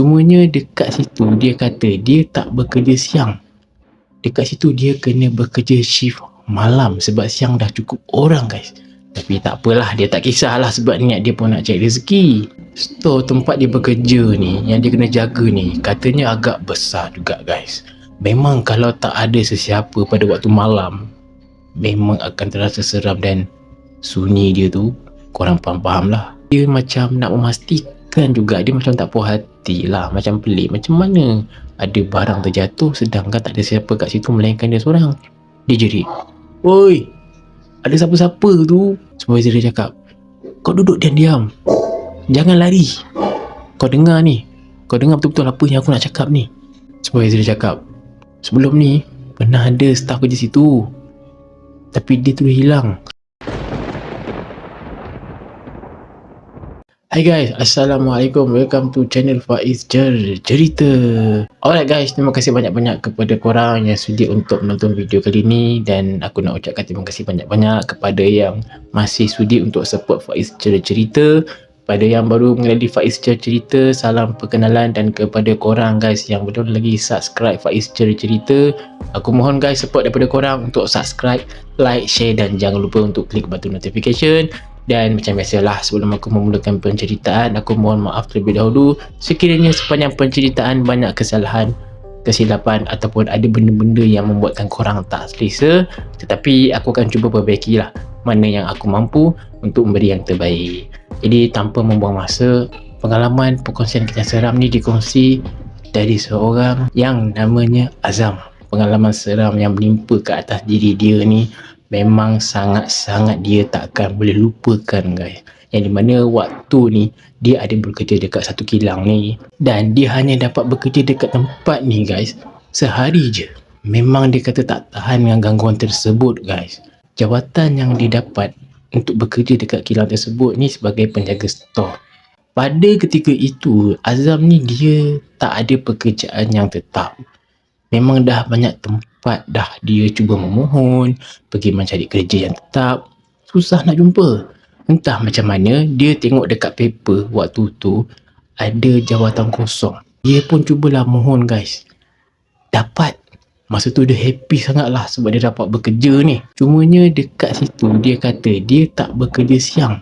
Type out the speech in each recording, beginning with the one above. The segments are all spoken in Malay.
Cumanya dekat situ dia kata dia tak bekerja siang. Dekat situ dia kena bekerja shift malam sebab siang dah cukup orang guys. Tapi tak apalah, dia tak kisahlah sebab niat dia pun nak cari rezeki. Store tempat dia bekerja ni, yang dia kena jaga ni, katanya agak besar juga guys. Memang kalau tak ada sesiapa pada waktu malam, memang akan terasa seram dan sunyi dia tu, korang faham lah. Dia macam nak memastikan juga, dia macam tak puas hati lah, macam pelik. Macam mana ada barang terjatuh sedangkan tak ada siapa kat situ melainkan dia seorang. Dia jerit, "Oi, ada siapa-siapa tu?" Supervisor dia cakap, "Kau duduk dan diam, jangan lari. Kau dengar ni, kau dengar betul-betul apa yang aku nak cakap ni." Supervisor dia cakap, "Sebelum ni pernah ada staff kerja situ, tapi dia terus hilang." Hai guys, Assalamualaikum, welcome to channel Faiz Cerita. Alright guys, terima kasih banyak-banyak kepada korang yang sudi untuk menonton video kali ni. Dan aku nak ucapkan terima kasih banyak-banyak kepada yang masih sudi untuk support Faiz Cerita. Pada yang baru mengenali Faiz Cerita, salam perkenalan. Dan kepada korang guys yang belum lagi subscribe Faiz Cerita, aku mohon guys support daripada korang untuk subscribe, like, share dan jangan lupa untuk klik button notification. Dan macam biasalah, sebelum aku memulakan penceritaan, aku mohon maaf terlebih dahulu sekiranya sepanjang penceritaan banyak kesalahan, kesilapan ataupun ada benda-benda yang membuatkan korang tak selesa. Tetapi aku akan cuba perbaikilah mana yang aku mampu untuk memberi yang terbaik. Jadi tanpa membuang masa, pengalaman perkongsian kisah seram ni dikongsi dari seorang yang namanya Azam. Pengalaman seram yang menimpa ke atas diri dia ni memang sangat-sangat dia takkan boleh lupakan guys. Yang dimana waktu ni dia ada bekerja dekat satu kilang ni, dan dia hanya dapat bekerja dekat tempat ni guys sehari je. Memang dia kata tak tahan dengan gangguan tersebut guys. Jawatan yang dia dapat untuk bekerja dekat kilang tersebut ni sebagai penjaga stor. Pada ketika itu Azam ni dia tak ada pekerjaan yang tetap. Memang dah banyak tempat dah dia cuba memohon pergi mencari kerja yang tetap, susah nak jumpa. Entah macam mana dia tengok dekat paper waktu tu ada jawatan kosong. Dia pun cubalah mohon guys, dapat. Masa tu dia happy sangat lah sebab dia dapat bekerja ni. Cumanya dekat situ dia kata dia tak bekerja siang.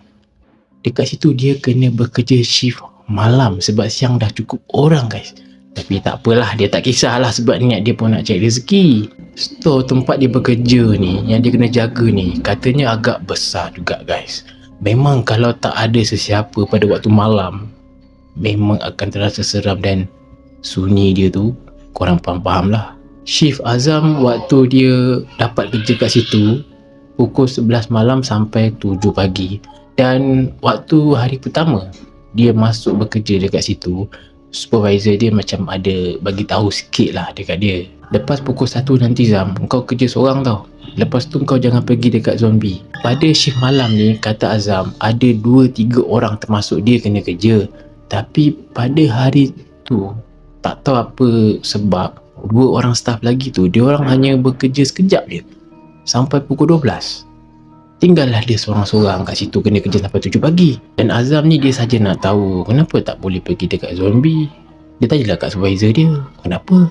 Dekat situ dia kena bekerja shift malam sebab siang dah cukup orang guys. Tapi tak apalah, dia tak kisahlah sebab niat dia pun nak cari rezeki. Store tempat dia bekerja ni, yang dia kena jaga ni, katanya agak besar juga guys. Memang kalau tak ada sesiapa pada waktu malam, memang akan terasa seram dan sunyi dia tu, korang faham lah. Shift Azam waktu dia dapat kerja kat situ pukul 11 malam sampai 7 pagi. Dan waktu hari pertama dia masuk bekerja dekat situ, supervisor dia macam ada bagi tahu sikit lah dekat dia. Lepas pukul 1 nanti Zam, kau kerja seorang tau. Lepas tu kau jangan pergi dekat zombie. Pada shift malam ni, kata Azam, ada 2-3 orang termasuk dia kena kerja. Tapi pada hari tu, tak tahu apa sebab, 2 orang staff lagi tu, dia orang hanya bekerja sekejap je sampai pukul 12. Tinggallah dia seorang-seorang kat situ kena kerja sampai 7 pagi. Dan Azam ni dia saja nak tahu kenapa tak boleh pergi dekat zombie. Dia tanyalah kat supervisor dia, kenapa?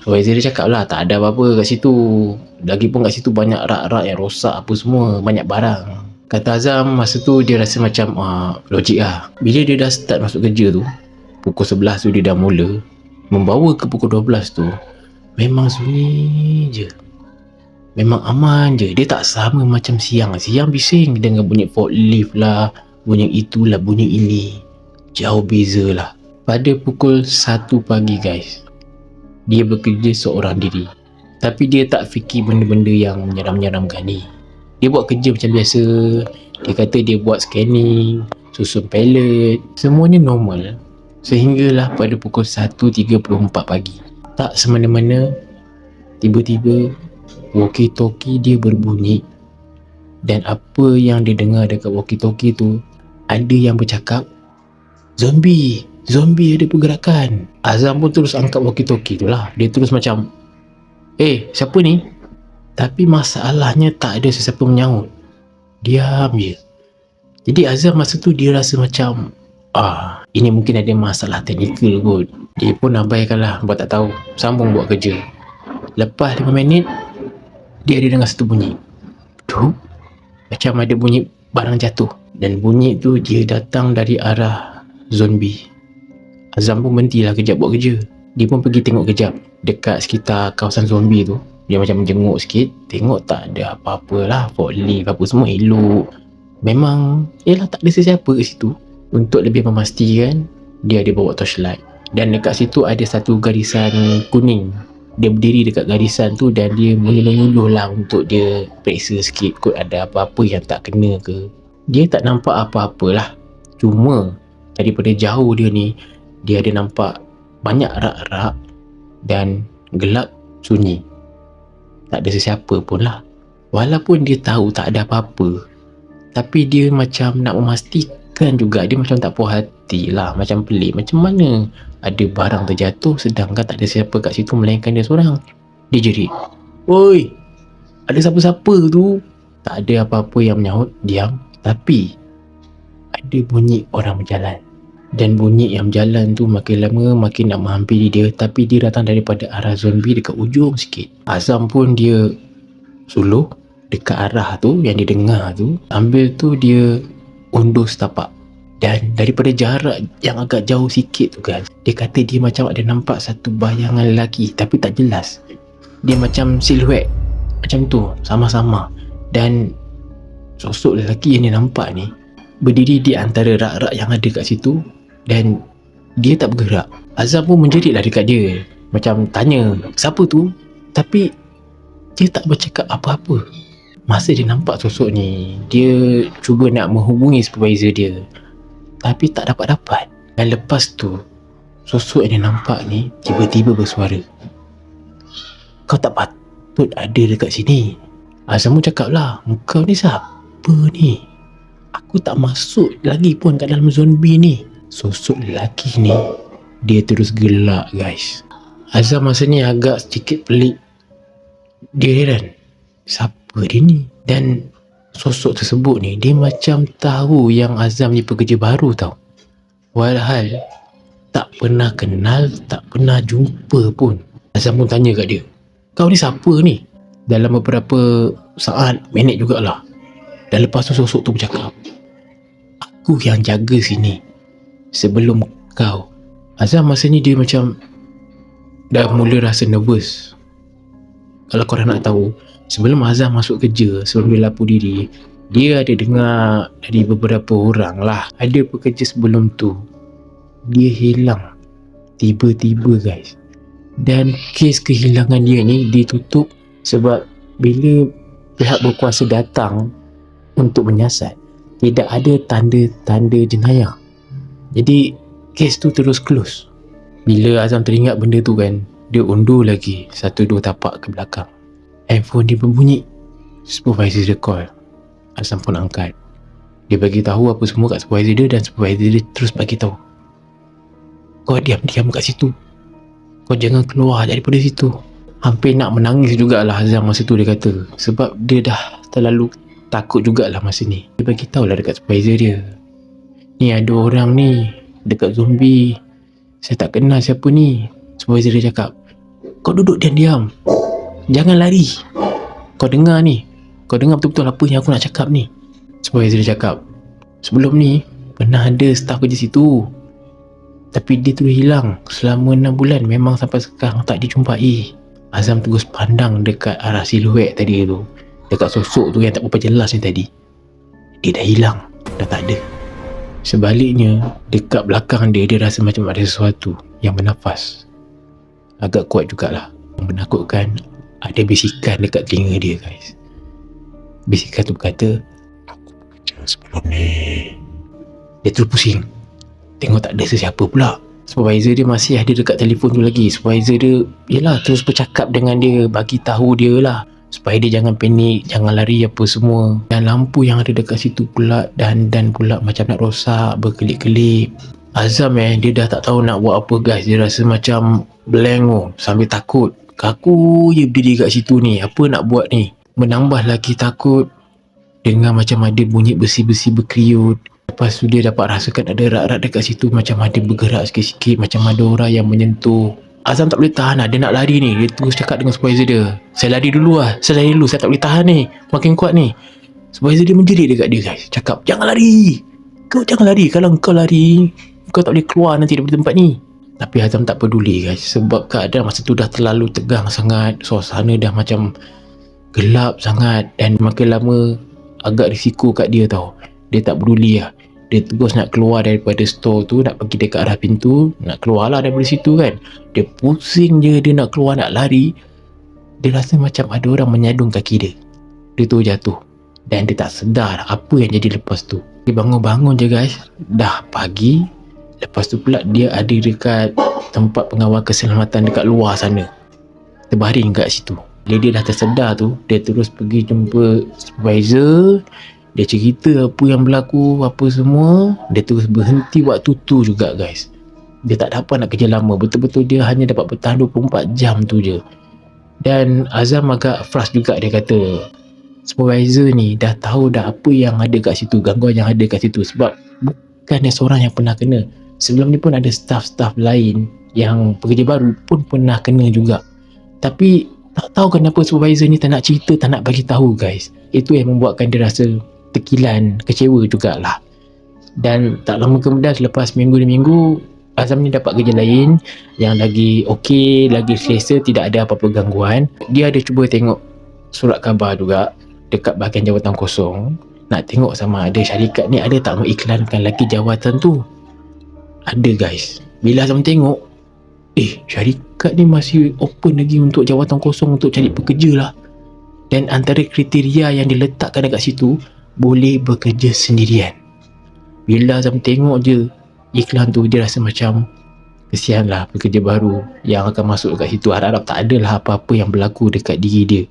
Supervisor dia cakap lah tak ada apa-apa kat situ. Lagipun kat situ banyak rak-rak yang rosak apa semua, banyak barang. Kata Azam masa tu dia rasa macam logik lah. Bila dia dah start masuk kerja tu, pukul 11 tu dia dah mula, membawa ke pukul 12 tu memang sunyi je. Memang aman je. Dia tak sama macam siang. Siang bising dengan bunyi forklift lah, bunyi itulah, bunyi ini. Jauh beza lah. Pada pukul 1 pagi guys, dia bekerja seorang diri. Tapi dia tak fikir benda-benda yang menyeram-menyeramkan ni. Dia buat kerja macam biasa. Dia kata dia buat scanning, susun pallet, semuanya normal. Sehinggalah pada pukul 1.34 pagi, tak semena-mena tiba-tiba walkie-talkie dia berbunyi. Dan apa yang dia dengar dekat walkie-talkie tu, ada yang bercakap, Zombie ada pergerakan. Azam pun terus angkat walkie-talkie tu lah. Dia terus macam, siapa ni? Tapi masalahnya tak ada sesiapa menyahut. Diam je. Jadi Azam masa tu dia rasa macam Ini mungkin ada masalah teknikal kot. Dia pun abaikanlah, buat tak tahu. Sambung buat kerja. Lepas 5 minit, dia ada dengar satu bunyi. Duk, macam ada bunyi barang jatuh. Dan bunyi tu dia datang dari arah zombie. Azam pun berhentilah kejap buat kerja. Dia pun pergi tengok kejap dekat sekitar kawasan zombie tu. Dia macam menjenguk sikit, tengok tak ada apa-apa lah, forklift apa semua elok. Memang yelah tak ada sesiapa kat situ. Untuk lebih memastikan, dia ada bawa torchlight. Dan dekat situ ada satu garisan kuning. Dia berdiri dekat garisan tu dan dia menyuluh lah untuk dia periksa sikit kot ada apa-apa yang tak kena ke. Dia tak nampak apa-apa lah. Cuma daripada jauh dia ni, dia ada nampak banyak rak-rak dan gelap sunyi. Tak ada sesiapa pun lah. Walaupun dia tahu tak ada apa-apa, tapi dia macam nak memastikan juga. Dia macam tak puas hati lah, macam pelik. Macam mana ada barang terjatuh sedangkan tak ada siapa kat situ melainkan dia seorang. Dia jerit, "Oi, ada siapa-siapa tu?" Tak ada apa-apa yang menyahut, diam. Tapi ada bunyi orang berjalan. Dan bunyi yang berjalan tu makin lama makin nak menghampiri dia. Tapi dia datang daripada arah zombie dekat ujung sikit. Azam pun dia suluh dekat arah tu yang dia dengar tu. Ambil tu dia undur setapak. Dan daripada jarak yang agak jauh sikit tu kan, dia kata dia macam ada nampak satu bayangan lelaki tapi tak jelas. Dia macam siluet macam tu, sama-sama. Dan sosok lelaki yang dia nampak ni berdiri di antara rak-rak yang ada kat situ. Dan dia tak bergerak. Azam pun menjerit lah dekat dia, macam tanya siapa tu, tapi dia tak bercakap apa-apa. Masa dia nampak sosok ni, dia cuba nak menghubungi supervisor dia, tapi tak dapat-dapat. Dan lepas tu, sosok yang dia nampak ni tiba-tiba bersuara, "Kau tak patut ada dekat sini." Azam pun cakap lah, "Kau ni siapa ni? Aku tak masuk lagi pun kat dalam zombie ni." Sosok lelaki ni, dia terus gelak guys. Azam masa ni agak sedikit pelik. Dia heran, siapa dia ni? Dan sosok tersebut ni, dia macam tahu yang Azam ni pekerja baru tau. Walhal tak pernah kenal, tak pernah jumpa pun. Azam pun tanya kat dia, "Kau ni siapa ni?" Dalam beberapa saat, minit jugalah. Dan lepas tu sosok tu bercakap, "Aku yang jaga sini sebelum kau." Azam masa ni dia macam dah mula rasa nervous. Kalau korang nak tahu, sebelum Azam masuk kerja, sebelum dia lapor diri, dia ada dengar dari beberapa orang lah, ada pekerja sebelum tu dia hilang tiba-tiba guys. Dan kes kehilangan dia ni ditutup sebab bila pihak berkuasa datang untuk menyiasat, tidak ada tanda-tanda jenayah. Jadi kes tu terus close. Bila Azam teringat benda tu kan, dia undur lagi 1-2 tapak ke belakang. Handphone dia berbunyi. Supervisor dia call. Azam pun angkat. Dia bagi tahu apa semua kat supervisor dia, dan supervisor dia terus bagi tahu, "Kau diam-diam kat situ. Kau jangan keluar daripada situ." Hampir nak menangis jugalah Azam masa tu dia kata, sebab dia dah terlalu takut jugalah masa ni. Dia bagi tahu lah dekat supervisor dia, "Ni ada orang ni dekat zombie. Saya tak kenal siapa ni." Supervisor dia cakap, "Kau duduk diam-diam. Jangan lari. Kau dengar ni. Kau dengar betul-betul apa yang aku nak cakap ni." Supervisor dia cakap, "Sebelum ni pernah ada staff kerja situ, tapi dia terus hilang selama 6 bulan. Memang sampai sekarang tak dijumpai." Azam terus pandang dekat arah siluet tadi tu, dekat sosok tu yang tak berapa jelas ni tadi. Dia dah hilang, dah tak ada. Sebaliknya, dekat belakang dia, dia rasa macam ada sesuatu yang bernafas. Agak kuat jugalah. Menakutkan, ada bisikan dekat telinga dia guys. Bisikan tu berkata, "Aku bekerja sebelum ni." Dia terus pusing. Tengok tak ada sesiapa pula. Supervisor dia masih ada dekat telefon tu lagi. Supervisor dia, yelah, terus bercakap dengan dia, bagi tahu dia lah supaya dia jangan panik, jangan lari apa semua. Dan lampu yang ada dekat situ pula dan pula macam nak rosak, berkelip-kelip. Azam dia dah tak tahu nak buat apa guys. Dia rasa macam blank sambil takut. Kaku je berdiri kat situ ni, apa nak buat ni. Menambah lagi takut dengan macam ada bunyi besi-besi berkeriut. Lepas tu dia dapat rasakan ada rak-rak dekat situ, macam ada bergerak sikit-sikit, macam ada orang yang menyentuh. Azam tak boleh tahan lah, dia nak lari ni. Dia terus cakap dengan supervisor dia, saya lari dulu, saya tak boleh tahan ni, makin kuat ni. Supervisor dia menjerit dekat dia guys, cakap, jangan lari, kau jangan lari, kalau kau lari kau tak boleh keluar nanti daripada tempat ni. Tapi Azam tak peduli guys, sebab keadaan masa tu dah terlalu tegang sangat, suasana dah macam gelap sangat, dan makin lama agak risiko kat dia tau. Dia tak peduli lah, dia terus nak keluar daripada store tu, nak pergi dekat arah pintu, nak keluar lah daripada situ kan. Dia pusing je, dia nak keluar, nak lari. Dia rasa macam ada orang menyadung kaki dia. Dia tu jatuh, dan dia tak sedar apa yang jadi lepas tu. Dia bangun-bangun je guys, dah pagi. Lepas tu pula dia ada dekat tempat pengawal keselamatan dekat luar sana, terbaring kat situ. Bila dia dah tersedar tu, dia terus pergi jumpa supervisor. Dia cerita apa yang berlaku, apa semua. Dia terus berhenti waktu tu juga guys. Dia tak dapat nak kerja lama, betul-betul dia hanya dapat bertahan 24 jam tu je. Dan Azam agak frust juga, dia kata supervisor ni dah tahu dah apa yang ada kat situ, gangguan yang ada kat situ. Sebab bukan dia seorang yang pernah kena. Sebelum ni pun ada staff-staff lain yang pekerja baru pun pernah kena juga. Tapi tak tahu kenapa supervisor ni tak nak cerita, tak nak bagi tahu guys. Itu yang membuatkan dia rasa tekilan, kecewa jugalah. Dan tak lama kemudian, selepas minggu 2 minggu, Azam ni dapat kerja lain yang lagi okey, lagi selesa, tidak ada apa-apa gangguan. Dia ada cuba tengok surat khabar juga dekat bahagian jawatan kosong, nak tengok sama ada syarikat ni ada tak mengiklankan lagi jawatan tu. Ada guys. Bila Azam tengok, syarikat ni masih open lagi untuk jawatan kosong untuk cari pekerja lah. Dan antara kriteria yang diletakkan dekat situ, boleh bekerja sendirian. Bila Azam tengok je iklan tu, dia rasa macam kesian lah pekerja baru yang akan masuk dekat situ. Harap-harap tak adalah apa-apa yang berlaku dekat diri dia.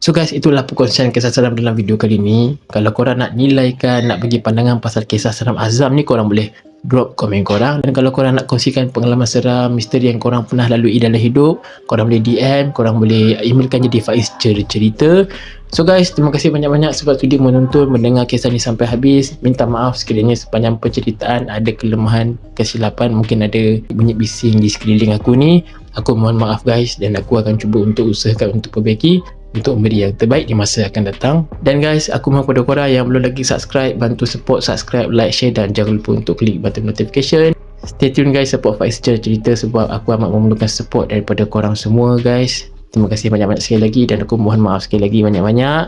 So guys, itulah perkongsian kisah seram dalam video kali ni. Kalau korang nak nilaikan, nak bagi pandangan pasal kisah seram Azam ni, korang boleh drop komen korang. Dan kalau korang nak kongsikan pengalaman seram, misteri yang korang pernah lalui dalam hidup, korang boleh DM, korang boleh emailkan je di Faiz Cerita. So guys, terima kasih banyak-banyak sebab sudi menonton, mendengar kisah ni sampai habis. Minta maaf sekiranya sepanjang penceritaan ada kelemahan, kesilapan, mungkin ada bunyi bising di sekeliling aku ni. Aku mohon maaf guys, dan aku akan cuba untuk usahakan untuk perbaiki, untuk memberi yang terbaik di masa akan datang. Dan guys, aku mohon kepada korang yang belum lagi subscribe, bantu support, subscribe, like, share, dan jangan lupa untuk klik button notification. Stay tune guys, support Faiz Cerita sebab aku amat memerlukan support daripada korang semua guys. Terima kasih banyak-banyak sekali lagi, dan aku mohon maaf sekali lagi banyak-banyak.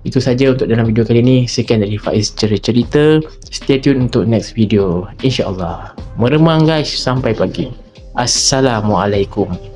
Itu saja untuk dalam video kali ini. Sekian dari Faiz Cerita. Stay tune untuk next video, InsyaAllah. Meremang guys, sampai pagi. Assalamualaikum.